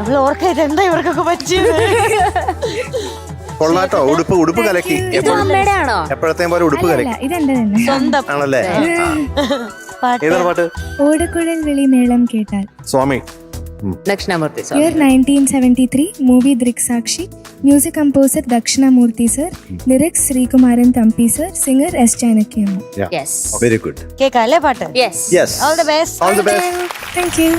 അവള് ഓർക്കായത് എന്താ ഇവർക്കൊക്കെ പറ്റിയത്. കൊള്ളാട്ടോ. ഉടുപ്പ് കലക്കി. അമ്മയുടെ ആണോ? എപ്പോഴത്തെയും പോലെ ഉടുപ്പ് കലക്കി. ഇതെന്റെ തന്നെ സ്വന്തം ആണല്ലേ? പാട്ട്. ഏതാണ് പാട്ട്? ഓടക്കുഴൽ വിളി മേളം കേട്ടാൽ. Swami. Dakshinamoorthy Year 1973, movie Driksakshi. Music composer Dakshinamurthy sir. Lyrics Srikumaran Thampi sir. Singer S. Janakiyamma. Yes very good. കേക്കാം അല്ലേ പാട്ട്? Yes. Yes. All the best. All the best. Thank you.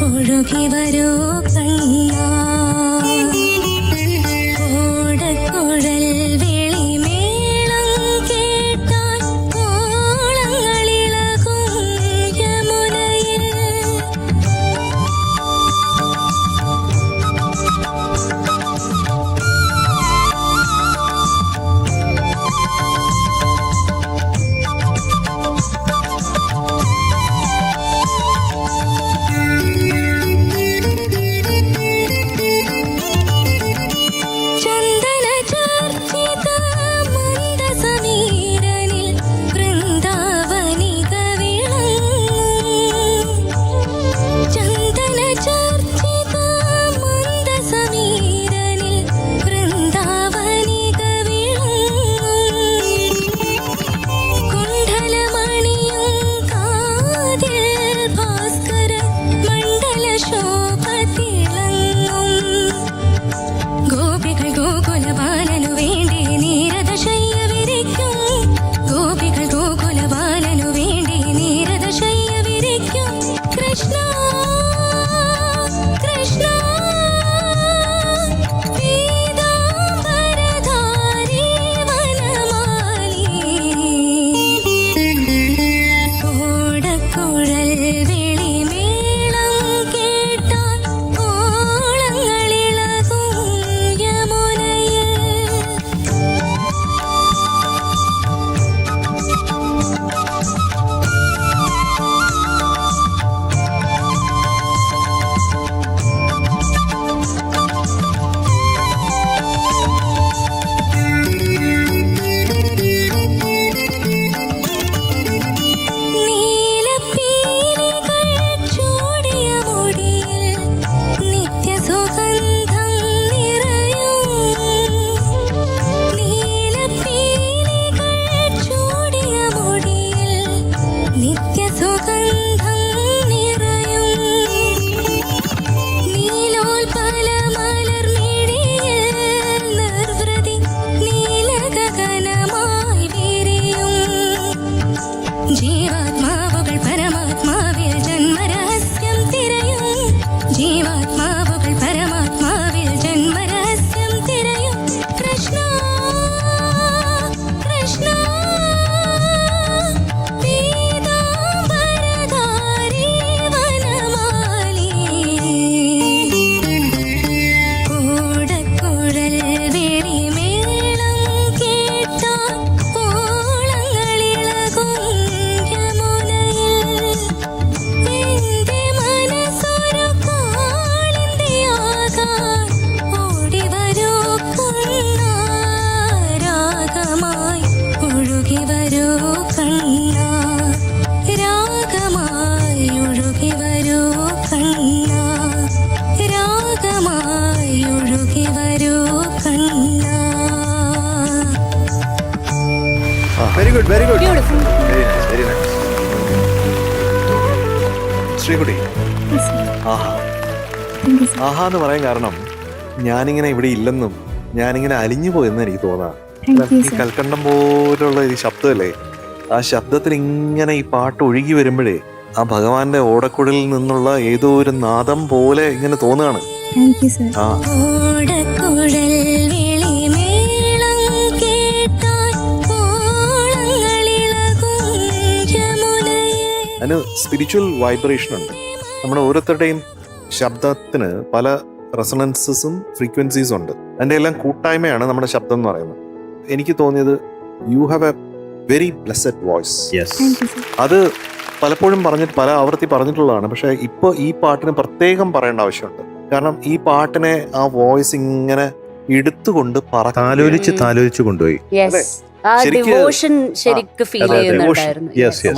ഒഴുകി വരൂ കണ്ണാ ഓടക്കുഴൽ വിളിമേളം കേട്ടാൽ ഓളങ്ങളിളകും യമുനയിൽ. Very good, very good. Beautiful. Very nice, very nice. Sreekutty, ആഹാ ആഹാ എന്ന് പറയാൻ കാരണം ഞാനിങ്ങനെ ഇവിടെ ഇല്ലെന്നും ഞാനിങ്ങനെ അലിഞ്ഞു പോയെന്ന് എനിക്ക് തോന്നാം. ഈ കൽക്കണ്ടം പോലുള്ള ഈ ശബ്ദമല്ലേ, ആ ശബ്ദത്തിൽ ഇങ്ങനെ ഈ പാട്ട് ഒഴുകി വരുമ്പോഴേ ആ ഭഗവാന്റെ ഓടക്കുഴലിൽ നിന്നുള്ള ഏതോ ഒരു നാദം പോലെ ഇങ്ങനെ തോന്നുകയാണ്. Thank you sir. ആ അതിന് സ്പിരിച്വൽ വൈബ്രേഷൻ ഉണ്ട്. നമ്മുടെ ഓരോരുത്തരുടെയും ശബ്ദത്തിന് പല റെസണൻസസും ഫ്രീക്വൻസീസും ഉണ്ട്. അതിൻ്റെ എല്ലാം കൂട്ടായ്മയാണ് നമ്മുടെ ശബ്ദം എന്ന് പറയുന്നത്. എനിക്ക് തോന്നിയത് you have A very blessed voice. Thank you sir. അത് പലപ്പോഴും പല ആവർത്തി പറഞ്ഞിട്ടുള്ളതാണ്. പക്ഷെ ഇപ്പോൾ ഈ പാട്ടിന് പ്രത്യേകം പറയേണ്ട ആവശ്യമുണ്ട്. കാരണം ഈ പാട്ടിനെ ആ വോയിസ് ഇങ്ങനെ എടുത്തുകൊണ്ട് താലോലിച്ച് കൊണ്ടുപോയി. ആ ശരിക്ക് ഡിവോഷൻ ശരിക്ക് ഫീൽ ചെയ്യുന്നുണ്ടായിരുന്നു.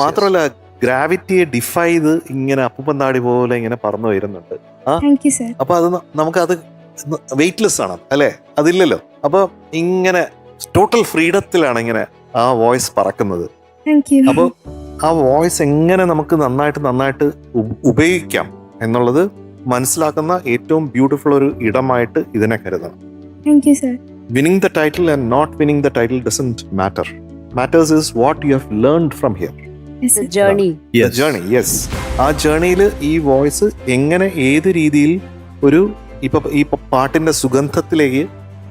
മാത്രമല്ല ഗ്രാവിറ്റിയെ ഡിഫൈ ചെയ്ത് ഇങ്ങനെ അപ്പുപന്താടി പോലെ ഇങ്ങനെ പറന്നു വരുന്നുണ്ട്. Thank you sir. അപ്പൊ അത് നമുക്കത് വെയിറ്റ്ലെസ് ആണ് അല്ലെ, അതില്ലല്ലോ. അപ്പൊ ഇങ്ങനെ ടോട്ടൽ ഫ്രീഡത്തിലാണ് ഇങ്ങനെ ആ വോയിസ് പറക്കുന്നത്. Thank you. അപ്പൊ ആ വോയിസ് എങ്ങനെ നമുക്ക് നന്നായിട്ട് ഉപയോഗിക്കാം എന്നുള്ളത് മനസ്സിലാക്കുന്ന ഏറ്റവും ബ്യൂട്ടിഫുൾ ഒരു ഇടമായിട്ട് ഇതിനെ കരുതണം. Thank you sir. Winning the title and not winning the title doesn't matter. Matters is what you have learned from here. Yes sir. Journey. The journey, yes. ആ ജേർണിയിൽ ഈ വോയിസ് എങ്ങനെ ഏത് രീതിയിൽ ഒരു ഈ പാട്ടിന്റെ സുഗന്ധത്തിലേക്ക്,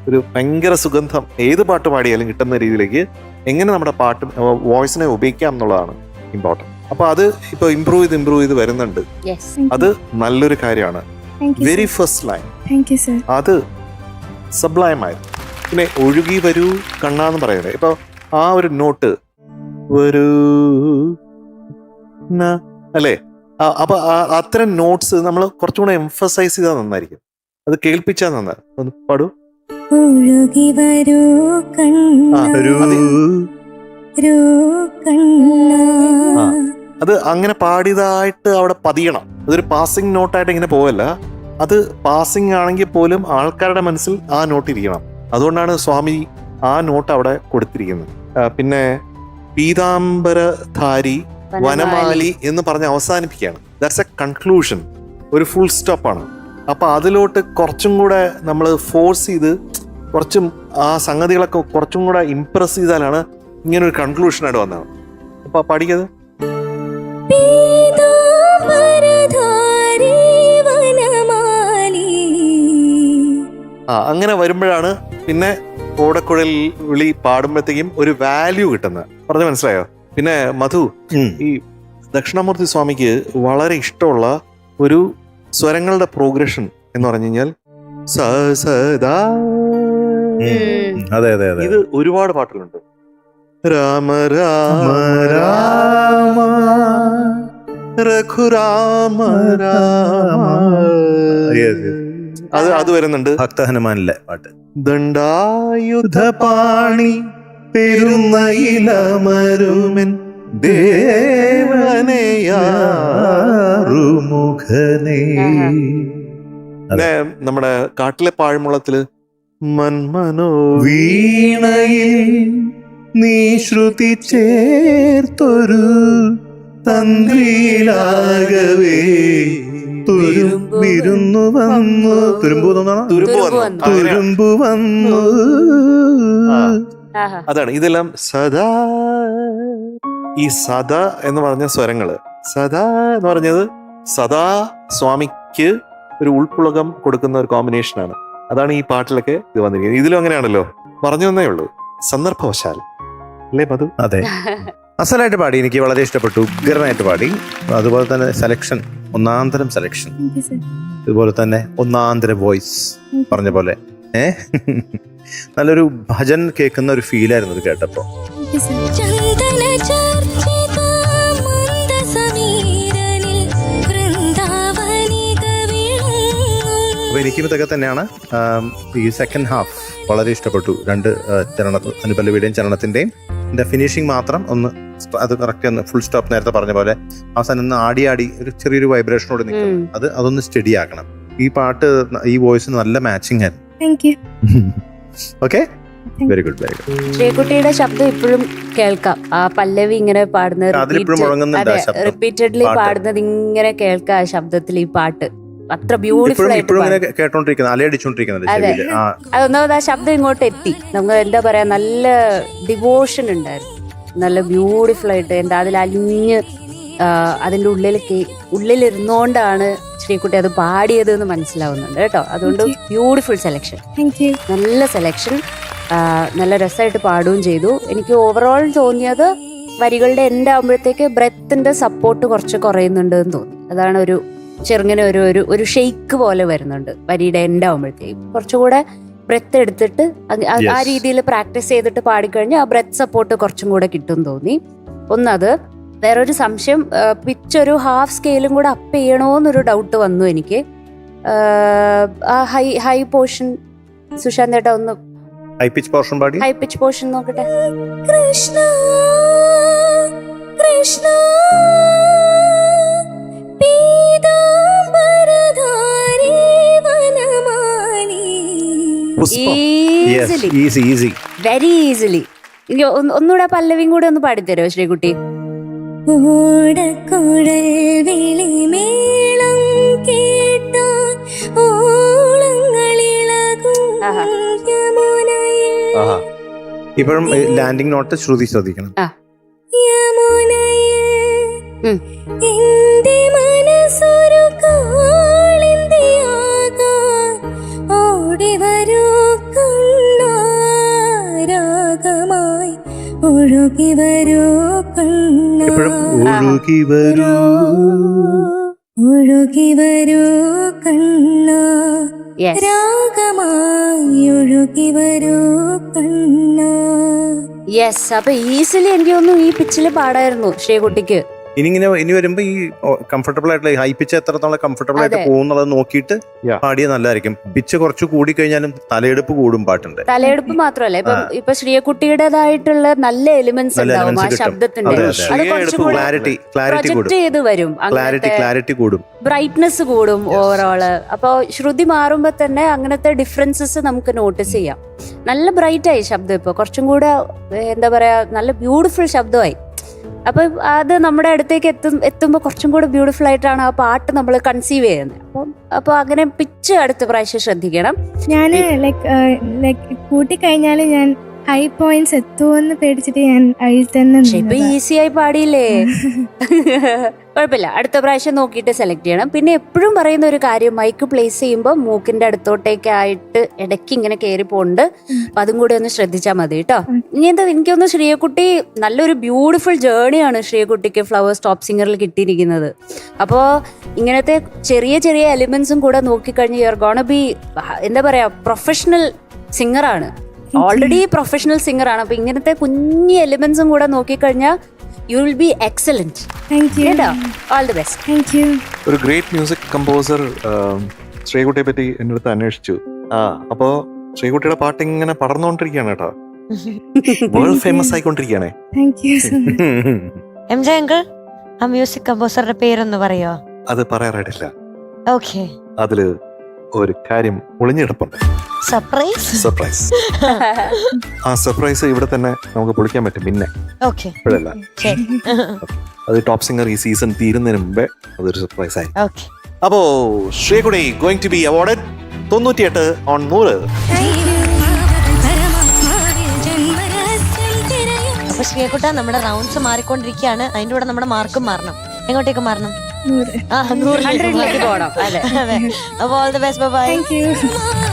ഒരു ഭയങ്കര സുഗന്ധം ഏത് പാട്ട് പാടിയാലും കിട്ടുന്ന രീതിയിലേക്ക് എങ്ങനെ നമ്മുടെ പാട്ട് വോയിസിനെ ഉപയോഗിക്കാം എന്നുള്ളതാണ് ഇമ്പോർട്ടൻറ്റ്. അപ്പൊ അത് ഇപ്പൊ ഇമ്പ്രൂവ് ചെയ്ത് വരുന്നുണ്ട്. അത് നല്ലൊരു കാര്യമാണ്. Very first line thank you sir. അത് സബ്ലൈമായിരുന്നു. പിന്നെ ഒഴുകി വരൂ കണ്ണാന്ന് പറയുന്നത്. ഇപ്പൊ ആ ഒരു നോട്ട് വരൂ അല്ലേ, അപ്പൊ അത്തരം നോട്ട്സ് നമ്മൾ കുറച്ചും കൂടെ എംഫസൈസ് ചെയ്താൽ നന്നായിരിക്കും. അത് കേൾപ്പിച്ചാൽ നന്നായി. ഒന്ന് പാടൂ. ഒഴുകി വരൂ അത് അങ്ങനെ പാടിയതായിട്ട് അവിടെ പതിയണം. അതൊരു പാസിംഗ് നോട്ടായിട്ട് ഇങ്ങനെ പോവല്ല. അത് പാസിംഗ് ആണെങ്കിൽ പോലും ആൾക്കാരുടെ മനസ്സിൽ ആ നോട്ട് ഇരിക്കണം. അതുകൊണ്ടാണ് സ്വാമി ആ നോട്ട് അവിടെ കൊടുത്തിരിക്കുന്നത്. പിന്നെ പീതാംബരധാരി വനമാലി എന്ന് പറഞ്ഞ് അവസാനിപ്പിക്കുകയാണ്. ദാറ്റ്സ് എ കൺക്ലൂഷൻ, ഒരു ഫുൾ സ്റ്റോപ്പാണ്. അപ്പൊ അതിലോട്ട് കുറച്ചും കൂടെ നമ്മൾ ഫോഴ്സ് ചെയ്ത് കുറച്ചും ആ സംഗതികളൊക്കെ കുറച്ചും കൂടെ ഇംപ്രസ് ചെയ്താലാണ് ഇങ്ങനെ ഒരു കൺക്ലൂഷനായിട്ട് വന്നത്. അപ്പൊ പഠിക്കത് അങ്ങനെ വരുമ്പോഴാണ് പിന്നെ ഓടക്കുഴൽ വിളി പാടുമ്പോഴത്തേക്കും ഒരു വാല്യൂ കിട്ടുന്നത്. പറഞ്ഞ മനസ്സിലായോ? പിന്നെ മധു, ഈ ദക്ഷിണാമൂർത്തി സ്വാമിക്ക് വളരെ ഇഷ്ടമുള്ള ഒരു സ്വരങ്ങളുടെ പ്രോഗ്രഷൻ എന്ന് പറഞ്ഞു കഴിഞ്ഞാൽ ഇത് ഒരുപാട് പാട്ടുകളുണ്ട്. രാമ രാമ രാമ രഘുരാമ രാമ, അത് വരുന്നുണ്ട്. ഭക്ത ഹനുമാനിലെ പാട്ട്. ദണ്ഡായുധപാണി പെരുന്നയിലമരുമൻ ദേവനെയാറുമുഖനേ. നമ്മുടെ കാട്ടിലെ പാഴ്മുളത്തില് മന്മനോ വീണയിൽ നീ ശ്രുതി ചേർത്തൊരു തന്ത്രിയിലാകവേ തുരുമ്പു വന്നു. അതാണ് ഇതെല്ലാം സദാ. ഈ സദാ എന്ന് പറഞ്ഞ സ്വരങ്ങള്, സദാ എന്ന് പറഞ്ഞത് സദാ സ്വാമിക്ക് ഒരു ഉൾപ്പുളകം കൊടുക്കുന്ന ഒരു കോമ്പിനേഷനാണ്. അതാണ് ഈ പാട്ടിലൊക്കെ ഇത് വന്നിരിക്കുന്നത്. ഇതിലും അങ്ങനെയാണല്ലോ. പറഞ്ഞു തന്നേ ഉള്ളൂ, സന്ദർഭവശാൽ അല്ലേ മധു? അതെ, അസലായിട്ട് പാടി. എനിക്ക് വളരെ ഇഷ്ടപ്പെട്ടു. ഉഗ്രനായിട്ട് പാടി. അതുപോലെ തന്നെ സെലക്ഷൻ, ഒന്നാന്തരം സെലക്ഷൻ. അതുപോലെ തന്നെ ഒന്നാന്തരം വോയിസ്. പറഞ്ഞ പോലെ നല്ലൊരു ഭജൻ കേൾക്കുന്ന ഒരു ഫീലായിരുന്നു ഇത് കേട്ടപ്പോ. അപ്പൊ എനിക്കും ഇതൊക്കെ തന്നെയാണ്. ഈ സെക്കൻഡ് ഹാഫ് വളരെ ഇഷ്ടപ്പെട്ടു. രണ്ട് അനുപല്ലവിയുടെയും ചരണത്തിന്റെയും ഫിനിഷിങ് മാത്രം ഒന്ന് അത് കറക്റ്റ് ഒന്ന് ഫുൾ സ്റ്റോപ്പ് നേരത്തെ പറഞ്ഞ പോലെ അവസാനം ഒന്ന് ആടി ഒരു ചെറിയൊരു വൈബ്രേഷനോട് നിൽക്കണം. അതൊന്ന് സ്റ്റഡി ആക്കണം. ഈ പാട്ട് ഈ വോയിസിന് നല്ല മാച്ചിങ് ആയിരുന്നു. Okay, very good. ശ്രീകുട്ടിയുടെ ശബ്ദം ഇപ്പോഴും കേൾക്കാം. ആ പല്ലവി ഇങ്ങനെ പാടുന്നത്, റിപ്പീറ്റഡ്ലി പാടുന്നത് ഇങ്ങനെ കേൾക്കാം ആ ശബ്ദത്തിൽ. ഈ പാട്ട് അത്ര ബ്യൂട്ടിഫുൾ ആയിട്ട് അതൊന്നാമത് ആ ശബ്ദം ഇങ്ങോട്ട് എത്തി. നമുക്ക് എന്താ പറയാ, നല്ല ഡിവോഷൻ ഉണ്ടായിരുന്നു. നല്ല ബ്യൂട്ടിഫുൾ ആയിട്ട് എന്താ അതിൽ അലിഞ്ഞ് അതിൻ്റെ ഉള്ളിലിരുന്നോണ്ടാണ് ശ്രീകുട്ടി അത് പാടിയത് എന്ന് മനസ്സിലാവുന്നുണ്ട് കേട്ടോ. അതുകൊണ്ട് ബ്യൂട്ടിഫുൾ സെലക്ഷൻ, നല്ല സെലക്ഷൻ, നല്ല രസമായിട്ട് പാടുകയും ചെയ്തു. എനിക്ക് ഓവറോൾ തോന്നിയത് വരികളുടെ എൻഡ് ആകുമ്പോഴത്തേക്ക് ബ്രെത്തിന്റെ സപ്പോർട്ട് കുറച്ച് കുറയുന്നുണ്ട് എന്ന് തോന്നി. അതാണ് ഒരു ചെറുങ്ങനെ ഒരു ഷെയ്ക്ക് പോലെ വരുന്നുണ്ട് വരിയുടെ എൻഡ് ആകുമ്പോഴത്തേക്കും. കുറച്ചുകൂടെ ബ്രെത്ത് എടുത്തിട്ട് ആ രീതിയിൽ പ്രാക്ടീസ് ചെയ്തിട്ട് പാടിക്കഴിഞ്ഞാൽ ആ ബ്രെത്ത് സപ്പോർട്ട് കുറച്ചും കൂടെ കിട്ടും തോന്നി. ഒന്നത്. വേറൊരു സംശയം, പിച്ച് ഒരു ഹാഫ് സ്കെയിലും കൂടെ അപ്പ് ചെയ്യണോന്നൊരു ഡൗട്ട് വന്നു എനിക്ക്. ആ ഹൈ പോർഷൻ സുശാന്ത് ഏട്ടാ ഒന്ന് ഹൈ പിച്ച് പോർഷൻ പാടി. ഹൈ പിച്ച് പോർഷൻ നോക്കട്ടെ. കൃഷ്ണ കൃഷ്ണ പീതാംബരധാരി വനമാലി. Easily, very easily. ഒന്നുകൂടെ പല്ലവിയും കൂടെ ഒന്ന് പാടിത്തരോ ശ്രീകുട്ടി? ഓടക്കുഴൽ വിളിമേളം കേട്ടാൽ ഓളങ്ങളിളകും യമുനയിൽ. ഇപ്പോഴും ലാൻഡിംഗ് നോട്ട് ശ്രുതി ശ്രദ്ധിക്കണം. യമുനയിൽ എന്റെ മനസ്സൊരു കാളിന്തിയാകാൻ ഓടി വരൂ കണ്ണാ, രാഗമായി ഒഴുകി വരൂ കണ്ണാ, ഒഴുകി വരൂ ഒഴുകി വരൂ കണ്ണാ, രാഗമായി ഒഴുകി വരൂ കണ്ണാ. യെസ്. അപ്പൊ ഈസിലി എനിക്ക് തോന്നുന്നു ഈ പിച്ചിൽ പാടായിരുന്നു ശ്രീകുട്ടിക്ക്. ഇനി വരുമ്പോ ഈ കംഫർട്ടബിൾ ആയിട്ടുള്ള ഹൈ പിച്ച് എത്രത്തോളം കംഫർട്ടബിൾ ആയിട്ട് പോകുന്നുള്ളത് നോക്കിയിട്ട് പാടിയ നല്ലതായിരിക്കും. പിച്ച് കുറച്ച് കൂടി കഴിഞ്ഞാലും തലയെടുപ്പ് കൂടും പാട്ടുണ്ട്. തലയെടുപ്പ് മാത്രമല്ല, ഇപ്പൊ ശ്രീകുട്ടിയുടേതായിട്ടുള്ള നല്ല എലിമെന്റ്സ് ഉണ്ടാവും ആ ശബ്ദത്തിന്റെ. അത് ക്ലാരിറ്റി ചെയ്ത് വരും, ക്ലാരിറ്റി കൂടും, ബ്രൈറ്റ്നെസ് കൂടും ഓവറോള്. അപ്പൊ ശ്രുതി മാറുമ്പോ തന്നെ അങ്ങനത്തെ ഡിഫറൻസസ് നമുക്ക് നോട്ടീസ് ചെയ്യാം. നല്ല ബ്രൈറ്റ് ആയി ശബ്ദം. ഇപ്പൊ കുറച്ചും കൂടെ എന്താ പറയാ, നല്ല ബ്യൂട്ടിഫുൾ ശബ്ദമായി. അപ്പൊ അത് നമ്മുടെ അടുത്തേക്ക് എത്തുമ്പോൾ കുറച്ചും കൂടെ ബ്യൂട്ടിഫുൾ ആയിട്ടാണ് ആ പാട്ട് നമ്മൾ കൺസീവ് ചെയ്യുന്നത്. അപ്പൊ അങ്ങനെ പിച്ച് അടുത്ത പ്രാവശ്യം ശ്രദ്ധിക്കണം. ഞാൻ ലൈക്ക് കൂട്ടിക്കഴിഞ്ഞാല് ഞാൻ ഹൈ പോയിന്റ്സ് എത്തുമെന്ന് പേടിച്ചിട്ട് ഞാൻ അതിൽ തന്നെ. ഇപ്പൊ ഈസി ആയി പാടിയില്ലേ, കുഴപ്പമില്ല. അടുത്ത പ്രാവശ്യം നോക്കിയിട്ട് സെലക്ട് ചെയ്യണം. പിന്നെ എപ്പോഴും പറയുന്ന ഒരു കാര്യം, മൈക്ക് പ്ലേസ് ചെയ്യുമ്പോൾ മൂക്കിന്റെ അടുത്തോട്ടേക്കായിട്ട് ഇടയ്ക്ക് ഇങ്ങനെ കയറി പോകുന്നുണ്ട്. അപ്പൊ അതും കൂടി ഒന്ന് ശ്രദ്ധിച്ചാൽ മതി കേട്ടോ. ഇനി എന്താ, എനിക്കൊന്ന് ശ്രീകുട്ടി നല്ലൊരു ബ്യൂട്ടിഫുൾ ജേർണിയാണ് ശ്രീകുട്ടിക്ക് ഫ്ലവേഴ്സ് ടോപ്പ് സിംഗറിൽ കിട്ടിയിരിക്കുന്നത്. അപ്പോൾ ഇങ്ങനത്തെ ചെറിയ ചെറിയ എലിമെന്റ്സും കൂടെ നോക്കിക്കഴിഞ്ഞ് യു ആർ ഗോണ ബി എന്താ പറയാ, പ്രൊഫഷണൽ സിംഗറാണ്, ഓൾറെഡി പ്രൊഫഷണൽ സിംഗറാണ്. അപ്പൊ ഇങ്ങനത്തെ കുഞ്ഞു എലിമെന്റ്സും കൂടെ നോക്കിക്കഴിഞ്ഞാൽ you will be excellent. All the best. ഒരു ഗ്രേറ്റ് മ്യൂസിക് കമ്പോസർ ശ്രീകുട്ടിയെ പറ്റി എൻ്റെ അടുത്ത് അന്വേഷിച്ചു. അപ്പോ ശ്രീകുട്ടിയുടെ പാട്ട് ഇങ്ങനെ പടർന്നുകൊണ്ടിരിക്കുകയാണ് കേട്ടോ, വേൾഡ് ഫേമസ് ആയിക്കൊണ്ടിരിക്കുകയാണേ. എം ജെ അങ്കിൾ, ആ മ്യൂസിക് കമ്പോസറുടെ പേരൊന്ന് പറയോ? അത് പറയാറായിട്ടില്ല. ഓക്കെ, അതില് ഒരു കാര്യം ഒളിഞ്ഞിടപ്പുണ്ട്. സർപ്രൈസ്. ആ സർപ്രൈസ് ഇവിടെ തന്നെ നമുക്ക് പൊളിക്കാൻ പറ്റും. പിന്നെ ഇപ്പോഴല്ല, അത് ടോപ്പ് സിംഗർ ഈ സീസൺ തീരുന്നതിന് മുമ്പേ അതൊരു സർപ്രൈസ് ആയി. അപ്പോ Sreekutty going to be awarded 98/100. അപ്പൊ ശ്രീകുട്ട, നമ്മുടെ റൗണ്ട്സ് മാറിക്കൊണ്ടിരിക്കുകയാണ്. അതിന്റെ കൂടെ നമ്മുടെ മാർക്കും മാറണം. എങ്ങോട്ടേക്ക് മാറണം? 100 പോകണം. അതെ. അപ്പൊ all the best, bye. Thank you.